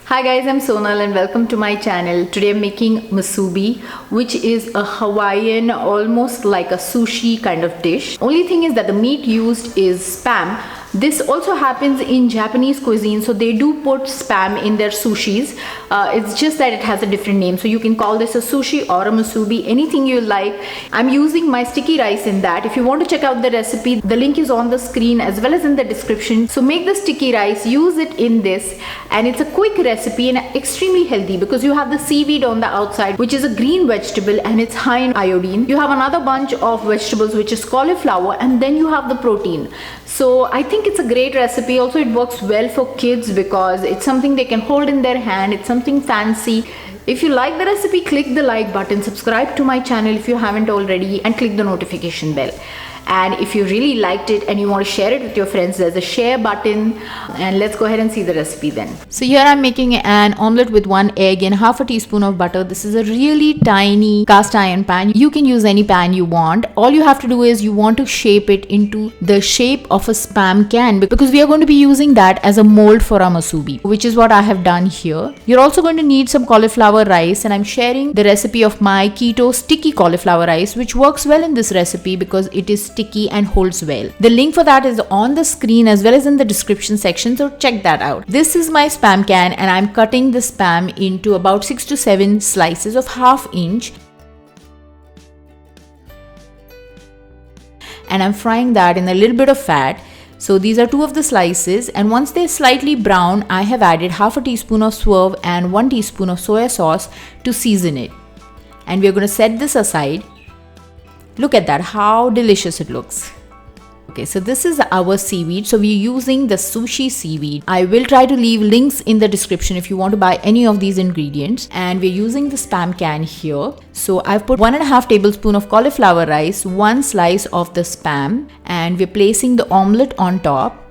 Hi guys, I'm Sonal and welcome to my channel. Today I'm making Musubi, which is a Hawaiian, almost like a sushi kind of dish. Only thing is that the meat used is spam. This also happens in Japanese cuisine, so they do put spam in their sushis. It's just that it has a different name, so you can call this a sushi or a musubi, anything you like. I'm using my sticky rice in that. If you want to check out the recipe, the link is on the screen as well as in the description. So make the sticky rice, use it in this, and it's a quick recipe and extremely healthy because you have the seaweed on the outside, which is a green vegetable and it's high in iodine. You have another bunch of vegetables, which is cauliflower, and then you have the protein. So I think it's a great recipe. Also, it works well for kids because it's something they can hold in their hand. It's something fancy. If you like the recipe, click the like button, subscribe to my channel if you haven't already, and click the notification bell. And if you really liked it and you want to share it with your friends, there's a share button, and let's go ahead and see the recipe then. So here I'm making an omelette with 1 egg and half a teaspoon of butter. This is a really tiny cast iron pan. You can use any pan you want. All you have to do is you want to shape it into the shape of a spam can, because we are going to be using that as a mold for our musubi, which is what I have done here. You're also going to need some cauliflower rice, and I'm sharing the recipe of my keto sticky cauliflower rice, which works well in this recipe because it is sticky and holds well. The link for that is on the screen as well as in the description section, so check that out. This is my spam can and I'm cutting the spam into about 6 to 7 slices of 1/2 inch. And I'm frying that in a little bit of fat. So these are 2 of the slices, and once they're slightly brown, I have added half a teaspoon of swerve and 1 teaspoon of soya sauce to season it. And we're going to set this aside. Look at that, how delicious it looks. Okay, so this is our seaweed. So we're using the sushi seaweed. I will try to leave links in the description if you want to buy any of these ingredients. And we're using the spam can here. So I've put 1.5 tablespoons of cauliflower rice, 1 slice of the spam, and we're placing the omelet on top.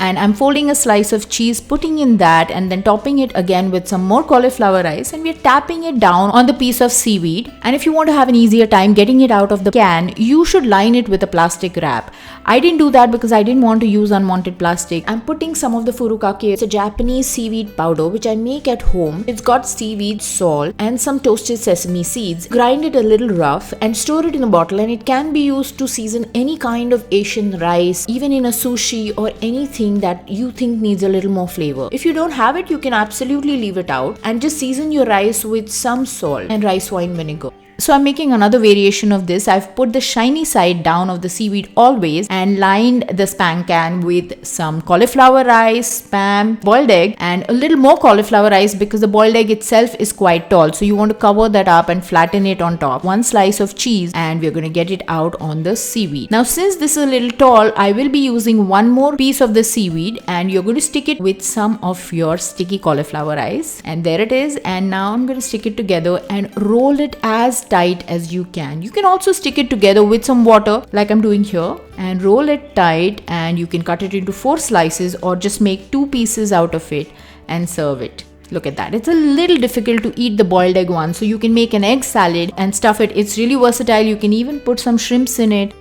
And I'm folding a slice of cheese, putting in that, and then topping it again with some more cauliflower rice, and we're tapping it down on the piece of seaweed. And if you want to have an easier time getting it out of the can, you should line it with a plastic wrap. I didn't do that because I didn't want to use unwanted plastic. I'm putting some of the furikake. It's a Japanese seaweed powder which I make at home. It's got seaweed, salt, and some toasted sesame seeds. Grind it a little rough and store it in a bottle, and it can be used to season any kind of Asian rice, even in a sushi or anything that you think needs a little more flavor. If you don't have it, you can absolutely leave it out and just season your rice with some salt and rice wine vinegar. So I'm making another variation of this. I've put the shiny side down of the seaweed always and lined the spam can with some cauliflower rice, spam, boiled egg, and a little more cauliflower rice because the boiled egg itself is quite tall. So you want to cover that up and flatten it on top. 1 slice of cheese, and we're going to get it out on the seaweed. Now since this is a little tall, I will be using 1 more piece of the seaweed, and you're going to stick it with some of your sticky cauliflower rice. And there it is. And now I'm going to stick it together and roll it as tight as you can. You can also stick it together with some water like I'm doing here, and roll it tight, and you can cut it into 4 slices or just make 2 pieces out of it and serve it. Look at that. It's a little difficult to eat the boiled egg one, so you can make an egg salad and stuff it. It's really versatile. You can even put some shrimps in it.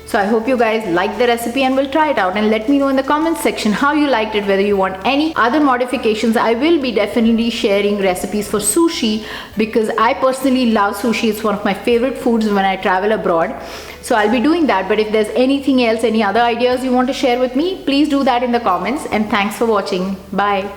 So I hope you guys like the recipe and will try it out, and let me know in the comments section how you liked it, whether you want any other modifications. I will be definitely sharing recipes for sushi because I personally love sushi. It's one of my favorite foods when I travel abroad. So I'll be doing that. But if there's anything else, any other ideas you want to share with me, please do that in the comments. And thanks for watching. Bye.